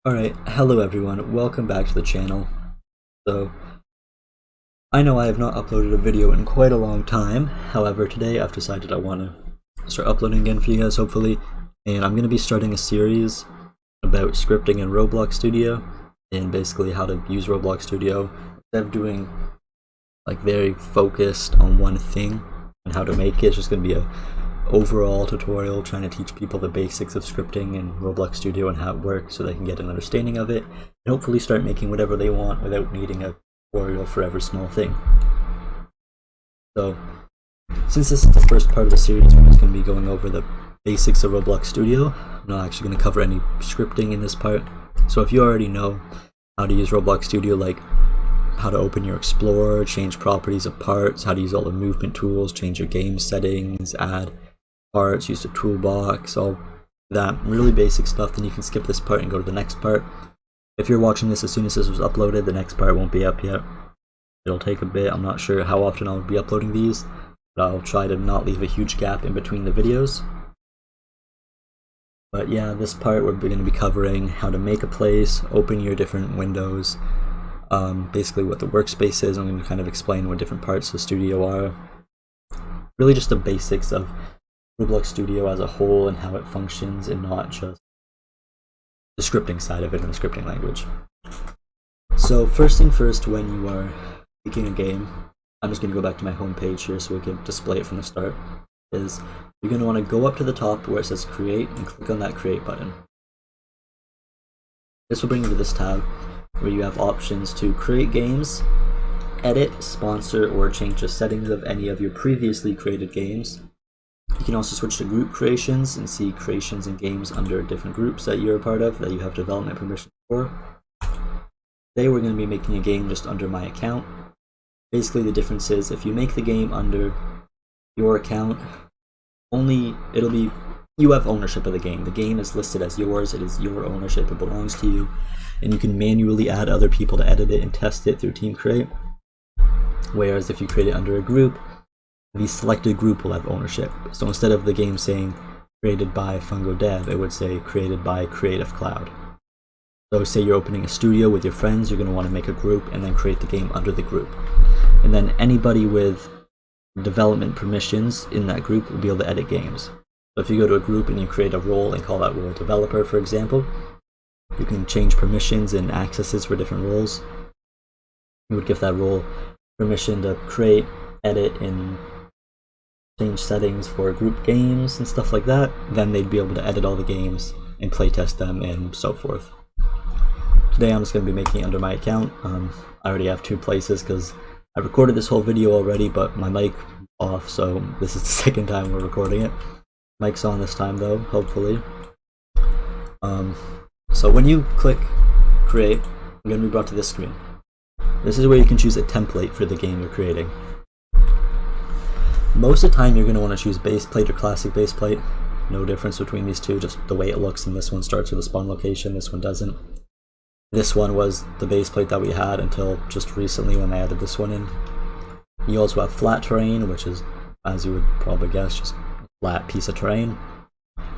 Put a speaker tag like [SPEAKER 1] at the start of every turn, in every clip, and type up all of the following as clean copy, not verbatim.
[SPEAKER 1] Alright, hello everyone, welcome back to the channel. So, I know I have not uploaded a video in quite a long time, however today I've decided I want to start uploading again for you guys hopefully, and I'm going to be starting a series about scripting in Roblox Studio, and basically how to use Roblox Studio, instead of doing like very focused on one thing and how to make it. It's just going to be a overall tutorial trying to teach people the basics of scripting in Roblox Studio and how it works so they can get an understanding of it and hopefully start making whatever they want without needing a tutorial for every small thing. So since this is the first part of the series, we're just going to be going over the basics of Roblox Studio. I'm not actually going to cover any scripting in this part. So if you already know how to use Roblox Studio, like how to open your Explorer, change properties of parts, how to use all the movement tools, change your game settings, add parts, use the toolbox, all that really basic stuff, then you can skip this part and go to the next part. If you're watching this as soon as this was uploaded, the next part won't be up yet. It'll take a bit. I'm not sure how often I'll be uploading these, but I'll try to not leave a huge gap in between the videos. But yeah, this part we're going to be covering how to make a place, open your different windows, basically what the workspace is. I'm going to kind of explain what different parts of the studio are. Really just the basics of Roblox Studio as a whole and how it functions, and not just the scripting side of it in the scripting language. So first thing first, when you are making a game, I'm just going to go back to my home page here so we can display it from the start, is you're going to want to go up to the top where it says create and click on that create button. This will bring you to this tab where you have options to create games, edit, sponsor, or change the settings of any of your previously created games. You can also switch to group creations and see creations and games under different groups that you're a part of that you have development permission for. Today we're going to be making a game just under my account. Basically the difference is if you make the game under your account, you have ownership of the game. The game is listed as yours, it is your ownership, it belongs to you, and you can manually add other people to edit it and test it through Team Create. Whereas if you create it under a group, the selected group will have ownership. So instead of the game saying created by Fungo Dev, it would say created by Creative Cloud. So say you're opening a studio with your friends, you're going to want to make a group and then create the game under the group. And then anybody with development permissions in that group will be able to edit games. So if you go to a group and you create a role and call that role developer, for example, you can change permissions and accesses for different roles. You would give that role permission to create, edit, and change settings for group games and stuff like that. Then they'd be able to edit all the games and playtest them and so forth. Today I'm just going to be making it under my account. I already have two places because I recorded this whole video already, but my mic off, so this is the second time we're recording it. Mic's on this time though, hopefully. So when you click create, you're going to be brought to this screen. This is where you can choose a template for the game you're creating. Most of the time you're going to want to choose base plate or classic base plate. No difference between these two, just the way it looks, and this one starts with a spawn location, this one doesn't. This one was the base plate that we had until just recently when they added this one in. You also have flat terrain, which is, as you would probably guess, just a flat piece of terrain.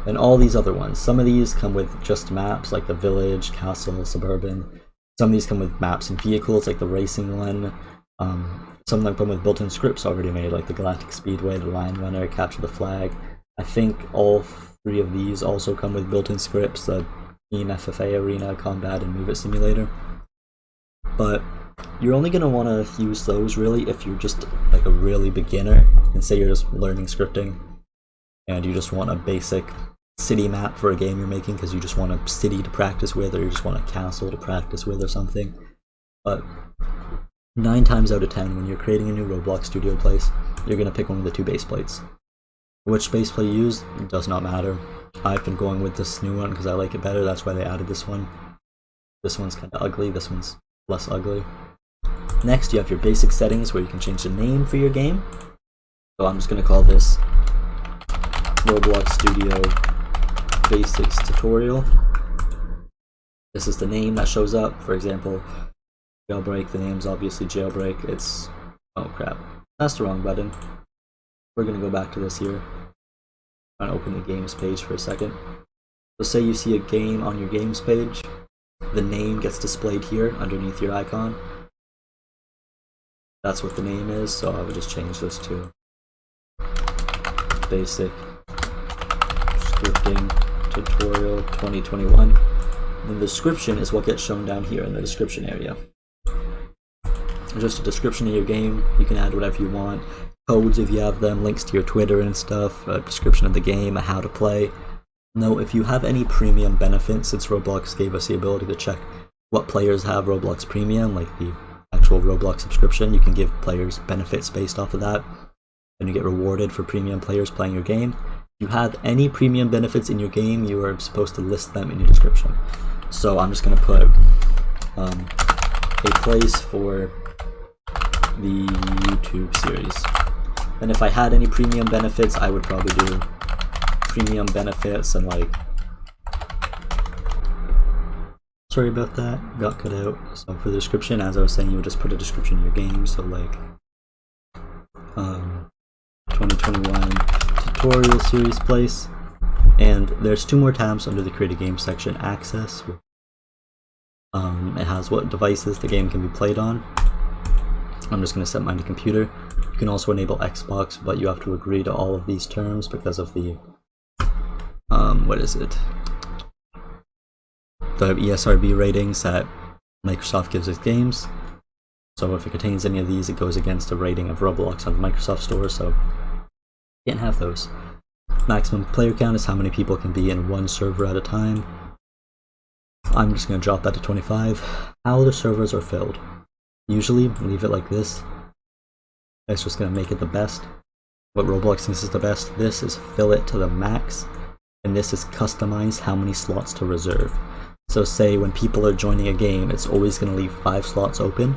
[SPEAKER 1] And all these other ones. Some of these come with just maps, like the village, castle, suburban. Some of these come with maps and vehicles, like the racing one. Some of them come with built-in scripts already made, like the Galactic Speedway, the Lion Runner, Capture the Flag. I think all three of these also come with built-in scripts, the Team FFA Arena, Combat, and Move It Simulator. But you're only going to want to use those really if you're just like a really beginner, and say you're just learning scripting and you just want a basic city map for a game you're making because you just want a city to practice with, or you just want a castle to practice with or something. But 9 times out of 10, when you're creating a new Roblox Studio place, you're going to pick one of the two base plates. Which base plate you use does not matter. I've been going with this new one because I like it better, that's why they added this one. This one's kind of ugly, this one's less ugly. Next, you have your basic settings where you can change the name for your game. So I'm just going to call this Roblox Studio Basics Tutorial. This is the name that shows up. For example, jailbreak, the name's obviously jailbreak. It's, oh crap, that's the wrong button. We're going to go back to this here. I'm going to open the games page for a second. So say you see a game on your games page, the name gets displayed here underneath your icon. That's what the name is, so I would just change this to basic scripting tutorial 2021. And the description is what gets shown down here in the description area. Just a description of your game. You can add whatever you want. Codes if you have them, links to your Twitter and stuff, a description of the game, a how to play. Note, if you have any premium benefits, since Roblox gave us the ability to check what players have Roblox Premium, like the actual Roblox subscription, you can give players benefits based off of that, and you get rewarded for premium players playing your game. If you have any premium benefits in your game, you are supposed to list them in your description. So I'm just going to put a place for the YouTube series. And if I had any premium benefits, I would probably do premium benefits and like, sorry about that, got cut out. So for the description, as I was saying, you would just put a description in your game, so like 2021 tutorial series place. And there's 2 more tabs under the create a game section, access. It has what devices the game can be played on. I'm just going to set mine to computer. You can also enable Xbox, but you have to agree to all of these terms because of the what is it? The ESRB ratings that Microsoft gives its games. So if it contains any of these, it goes against the rating of Roblox on the Microsoft Store, so you can't have those. Maximum player count is how many people can be in one server at a time. I'm just going to drop that to 25. How the servers are filled. Usually, leave it like this. That's just going to make it the best. What Roblox thinks is the best. This is fill it to the max. And this is customize how many slots to reserve. So say when people are joining a game, it's always going to leave 5 slots open.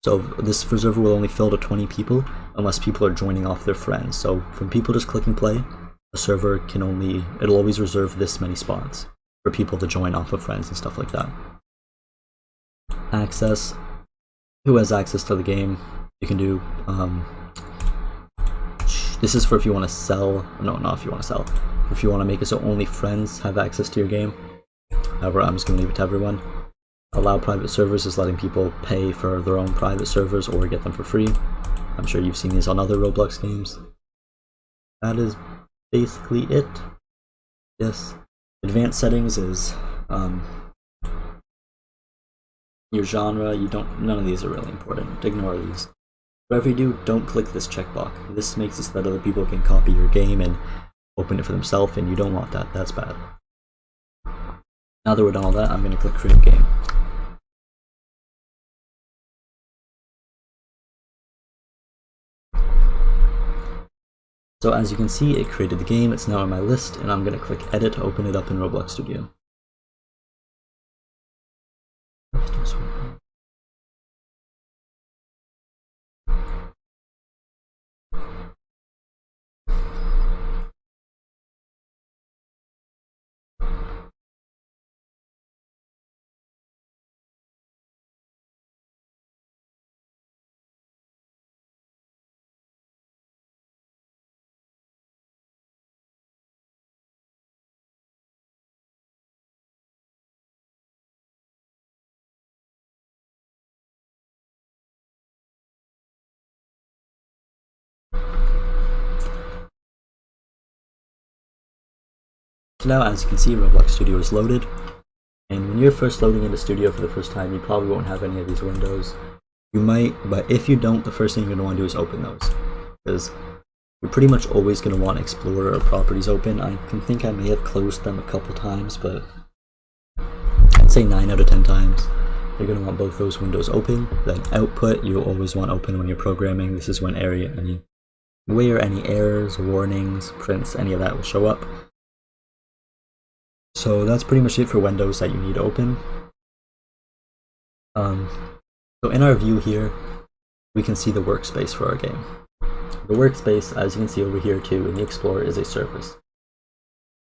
[SPEAKER 1] So this server will only fill to 20 people unless people are joining off their friends. So from people just clicking play, the server can it'll always reserve this many spots for people to join off of friends and stuff like that. Access. Who has access to the game? You can do, this is for if you want to sell, no, not if you want to sell, if you want to make it so only friends have access to your game. However, I'm just going to leave it to everyone. Allow private servers is letting people pay for their own private servers or get them for free. I'm sure you've seen these on other Roblox games. That is basically it. Yes. Advanced settings is your genre. None of these are really important. Ignore these. Whatever you do, don't click this checkbox. This makes it so that other people can copy your game and open it for themselves, and you don't want that. That's bad. Now that we're done all that, I'm going to click create game. So as you can see, it created the game. It's now on my list, and I'm going to click edit to open it up in Roblox Studio. So now, as you can see, Roblox Studio is loaded, and when you're first loading into Studio for the first time, you probably won't have any of these windows. You might, but if you don't, the first thing you're going to want to do is open those, because you're pretty much always going to want Explorer or Properties open. I can think I may have closed them a couple times, but I'd say 9 out of 10 times. You're going to want both those windows open. Then Output, you'll always want open when you're programming. This is when any errors, warnings, prints, any of that will show up. So that's pretty much it for windows that you need open. So in our view here, we can see the workspace for our game. The workspace, as you can see over here too in the Explorer, is a service.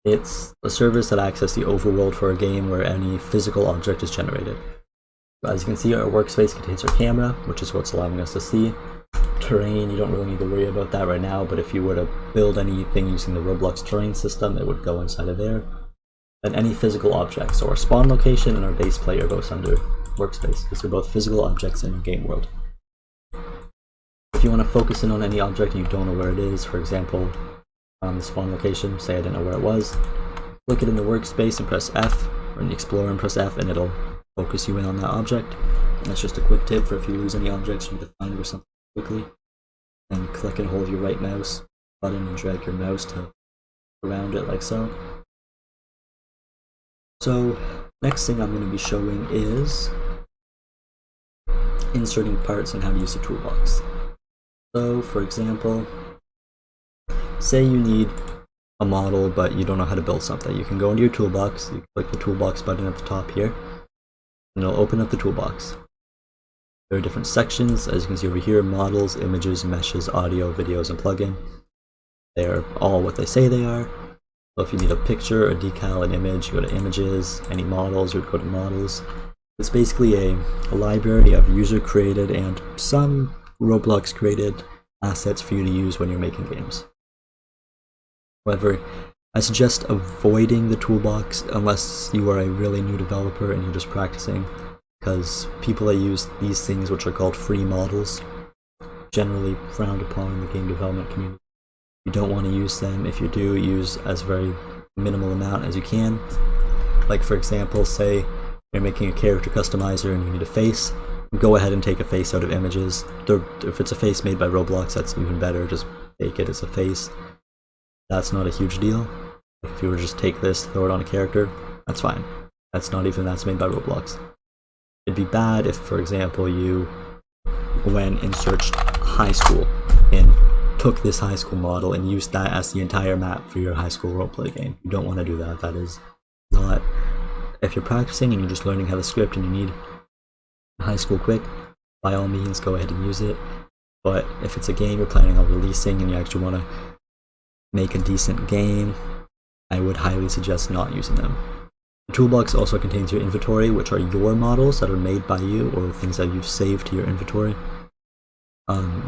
[SPEAKER 1] It's a service that accesses the overworld for a game where any physical object is generated. So as you can see, our workspace contains our camera, which is what's allowing us to see. Terrain, you don't really need to worry about that right now, but if you were to build anything using the Roblox terrain system, it would go inside of there. then any physical objects. So our spawn location and our base plate are both under workspace because they're both physical objects in the game world. If you want to focus in on any object and you don't know where it is, for example, on the spawn location, say I didn't know where it was, click it in the workspace and press F, or in the Explorer and press F, and it'll focus you in on that object. And that's just a quick tip for if you lose any objects, you need to find it or something quickly. And click and hold your right mouse button and drag your mouse to around it like so. So next thing I'm going to be showing is inserting parts and how to use the toolbox. So for example, say you need a model but you don't know how to build something. You can go into your toolbox, you click the toolbox button at the top here, and it'll open up the toolbox. There are different sections, as you can see over here: models, images, meshes, audio, videos, and plugin. They're all what they say they are. So if you need a picture, a decal, an image, you go to images. Any models, you would go to models. It's basically a library of user-created and some Roblox-created assets for you to use when you're making games. However, I suggest avoiding the toolbox unless you are a really new developer and you're just practicing, because people that use these things, which are called free models, generally frowned upon in the game development community. You don't want to use them. If you do, use as very minimal amount as you can. Like for example, say you're making a character customizer and you need a face, go ahead and take a face out of images. If it's a face made by Roblox, that's even better. Just take it as a face. That's not a huge deal. If you were to just take this, throw it on a character, that's fine. That's made by Roblox. It'd be bad if, for example, you went and searched high school and took this high school model and used that as the entire map for your high school roleplay game. You don't want to do that. That is not... If you're practicing and you're just learning how to script and you need high school quick, by all means go ahead and use it. But if it's a game you're planning on releasing and you actually want to make a decent game, I would highly suggest not using them. The toolbox also contains your inventory, which are your models that are made by you or things that you've saved to your inventory.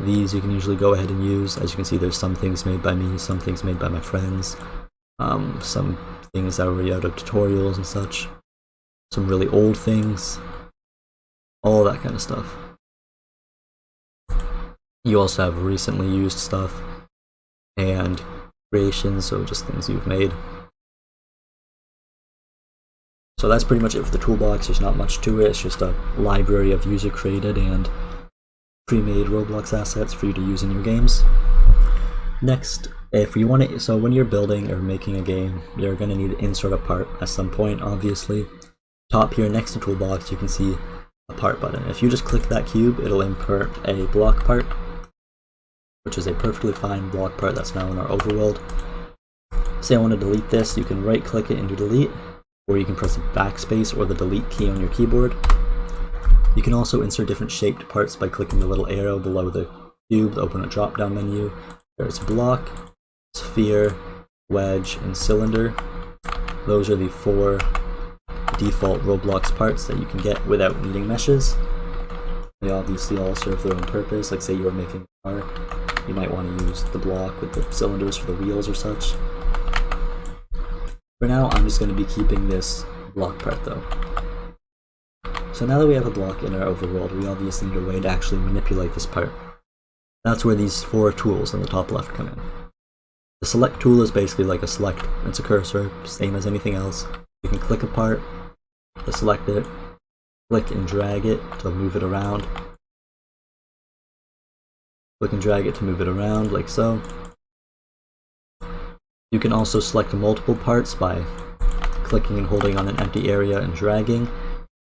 [SPEAKER 1] These you can usually go ahead and use. As you can see, there's some things made by me, some things made by my friends, some things that are already out of tutorials and such, some really old things, all that kind of stuff. You also have recently used stuff and creations, so just things you've made. So that's pretty much it for the toolbox. There's not much to it. It's just a library of user-created and pre-made Roblox assets for you to use in your games. Next, if you want to, so when you're building or making a game, you're going to need to insert a part at some point, obviously. Top here next to toolbox, you can see a part button. If you just click that cube, it'll import a block part, which is a perfectly fine block part that's now in our overworld. Say I want to delete this, you can right click it and do delete, or you can press the backspace or the delete key on your keyboard. You can also insert different shaped parts by clicking the little arrow below the cube to open a drop down menu. There's block, sphere, wedge, and cylinder. Those are the 4 default Roblox parts that you can get without needing meshes. They obviously all serve their own purpose. Like say you were making a car, you might want to use the block with the cylinders for the wheels or such. For now, I'm just going to be keeping this block part though. So now that we have a block in our overworld, we obviously need a way to actually manipulate this part. That's where these 4 tools in the top left come in. The select tool is basically like a select, it's a cursor, same as anything else. You can click a part to select it, click and drag it to move it around. Click and drag it to move it around, like so. You can also select multiple parts by clicking and holding on an empty area and dragging.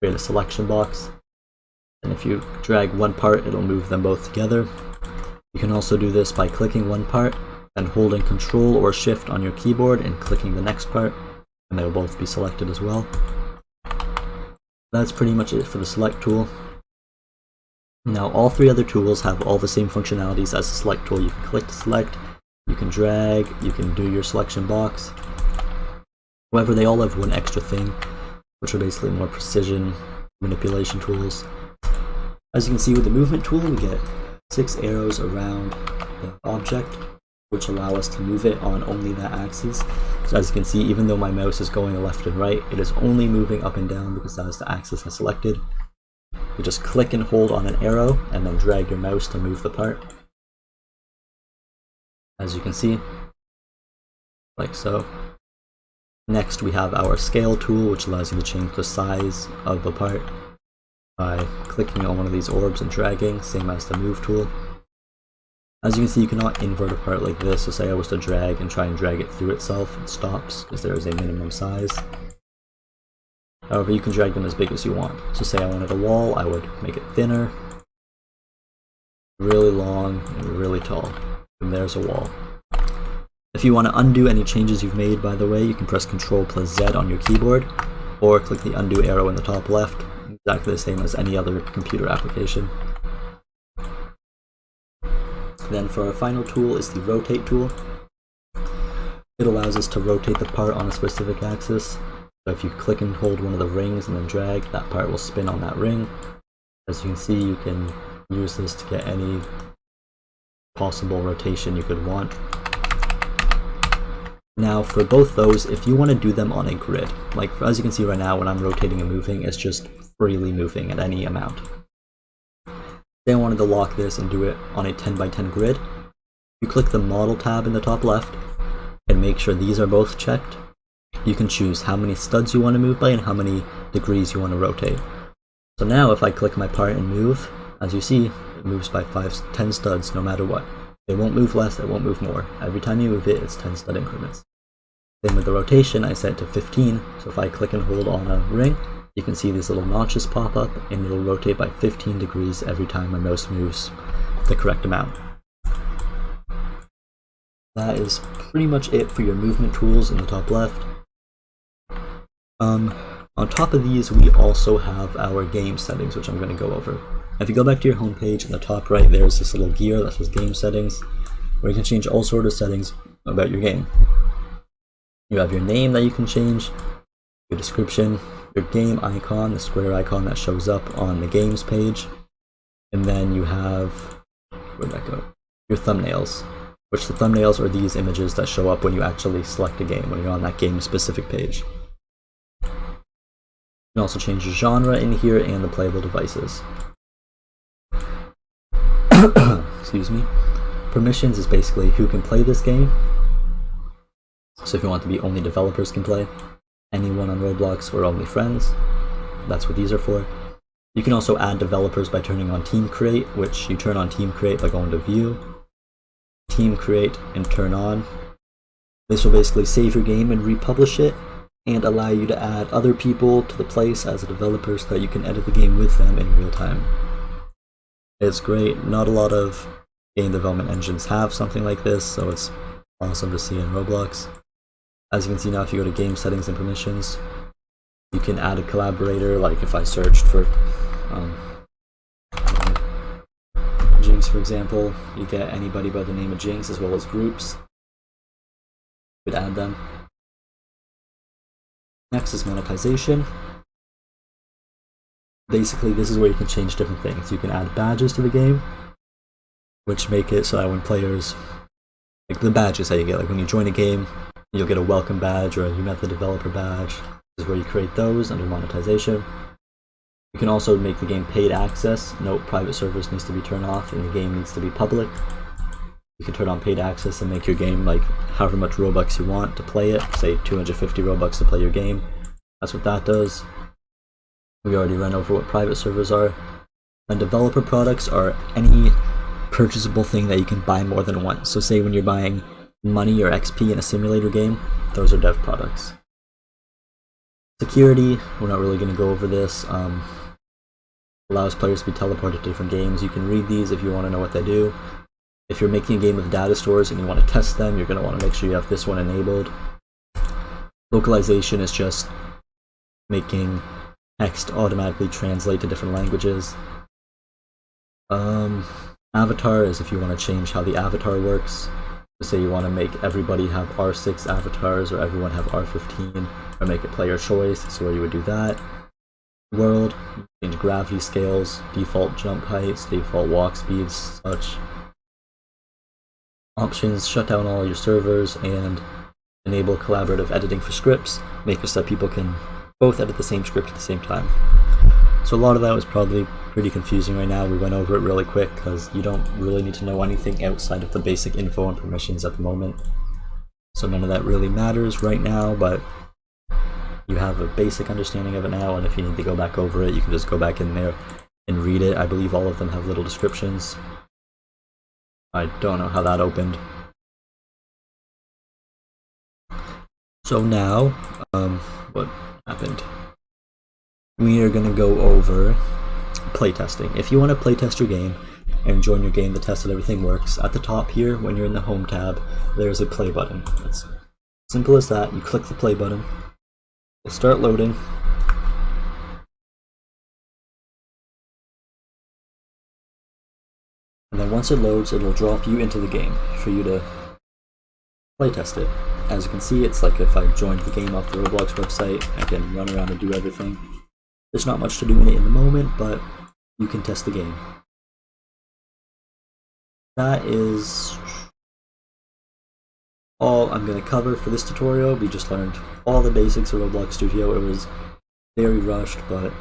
[SPEAKER 1] Create a selection box, and if you drag one part, it'll move them both together. You can also do this by clicking one part and holding Control or Shift on your keyboard and clicking the next part, and they'll both be selected as well. That's pretty much it for the select tool. Now all 3 other tools have all the same functionalities as the select tool. You can click to select, you can drag, you can do your selection box. However, they all have one extra thing, which are basically more precision manipulation tools. As you can see with the movement tool, we get 6 arrows around the object. which allow us to move it on only that axis. So as you can see, even though my mouse is going left and right, it is only moving up and down because that is the axis I selected. You just click and hold on an arrow and then drag your mouse to move the part. As you can see, like so. Next we have our scale tool, which allows you to change the size of the part by clicking on one of these orbs and dragging, same as the move tool. As you can see, you cannot invert a part like this, so say I was to drag and try and drag it through itself, it stops because there is a minimum size. However, you can drag them as big as you want. So say I wanted a wall, I would make it thinner, really long, and really tall. And there's a wall. If you want to undo any changes you've made, by the way, you can press Ctrl+Z on your keyboard, or click the undo arrow in the top left, exactly the same as any other computer application. Then for our final tool is the rotate tool. It allows us to rotate the part on a specific axis. So if you click and hold one of the rings and then drag, that part will spin on that ring. As you can see, you can use this to get any possible rotation you could want. Now for both those, if you want to do them on a grid, like as you can see right now when I'm rotating and moving, it's just freely moving at any amount. Say I wanted to lock this and do it on a 10x10 grid, you click the model tab in the top left and make sure these are both checked. You can choose how many studs you want to move by and how many degrees you want to rotate. So now if I click my part and move, as you see, it moves by 10 studs no matter what. It won't move less, it won't move more. Every time you move it, it's 10 stud increments. Then with the rotation, I set it to 15, so if I click and hold on a ring, you can see these little notches pop up and it'll rotate by 15 degrees every time my mouse moves the correct amount. That is pretty much it for your movement tools in the top left. On top of these, we also have our game settings, which I'm going to go over. If you go back to your home page, in the top right, there's this little gear that says game settings, where you can change all sorts of settings about your game. You have your name that you can change, your description, your game icon, the square icon that shows up on the games page, and then you have, where'd that go? Your thumbnails, which the thumbnails are these images that show up when you actually select a game, when you're on that game specific page. You can also change your genre in here and the playable devices. Excuse me. Permissions is basically who can play this game. So if you want to be only developers can play, anyone on Roblox or only friends, that's what these are for. You can also add developers by turning on Team Create, which you turn on Team Create by going to View, Team Create, and turn on. This will basically save your game and republish it, and allow you to add other people to the place as a developer so that you can edit the game with them in real time. It's great. Not a lot of game development engines have something like this, so it's awesome to see in Roblox. As you can see now, if you go to game settings and permissions, you can add a collaborator, like if I searched for Jinx, for example, you get anybody by the name of Jinx as well as groups. You could add them. Next is monetization. Basically, this is where you can change different things. You can add badges to the game, which make it so that when players, like the badges that you get, like when you join a game, you'll get a welcome badge or a you met the developer badge. This is where you create those under monetization. You can also make the game paid access. Note, private servers needs to be turned off and the game needs to be public. You can turn on paid access and make your game like however much Robux you want to play it. Say 250 Robux to play your game. That's what that does. We already ran over what private servers are. And developer products are any purchasable thing that you can buy more than once. So say when you're buying money or XP in a simulator game, those are dev products. Security, we're not really going to go over this. Allows players to be teleported to different games. You can read these if you want to know what they do. If you're making a game with data stores and you want to test them, you're going to want to make sure you have this one enabled. Localization is just making text automatically translate to different languages. Avatar is if you want to change how the avatar works. So say you want to make everybody have R6 avatars or everyone have R15, or make it player choice, so where you would do that. World, change gravity scales, default jump heights, default walk speeds, such. options, shut down all your servers, and enable collaborative editing for scripts, make it so that people can both edit the same script at the same time. So a lot of that was probably pretty confusing right now. We went over it really quick because you don't really need to know anything outside of the basic info and permissions at the moment. So none of that really matters right now, but you have a basic understanding of it now, and if you need to go back over it, you can just go back in there and read it. I believe all of them have little descriptions. I don't know how that opened. So now, what happened? We are going to go over playtesting. If you want to playtest your game and join your game to test that everything works, at the top here, when you're in the home tab, there's a play button. It's simple as that. You click the play button, it'll start loading. And then once it loads, it'll drop you into the game for you to playtest it. As you can see, it's like if I joined the game off the Roblox website, I can run around and do everything. There's not much to do in it in the moment, but you can test the game. That is all I'm going to cover for this tutorial. We just learned all the basics of Roblox Studio. It was very rushed, but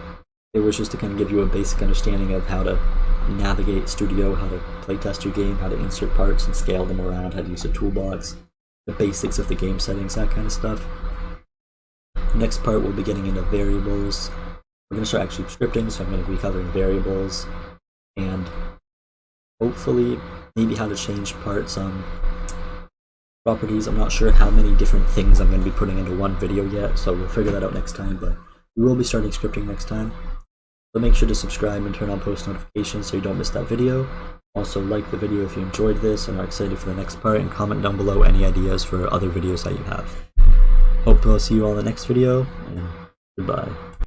[SPEAKER 1] it was just to kind of give you a basic understanding of how to navigate Studio, how to playtest your game, how to insert parts and scale them around, how to use a toolbox, the basics of the game settings, that kind of stuff. Next part, we'll be getting into variables. We're going to start actually scripting, so I'm going to be covering variables and hopefully maybe how to change parts, properties. I'm not sure how many different things I'm going to be putting into one video yet, so we'll figure that out next time, but we will be starting scripting next time. So make sure to subscribe and turn on post notifications so you don't miss that video. Also like the video if you enjoyed this and are excited for the next part, and comment down below any ideas for other videos that you have. Hope to see you all in the next video, and goodbye.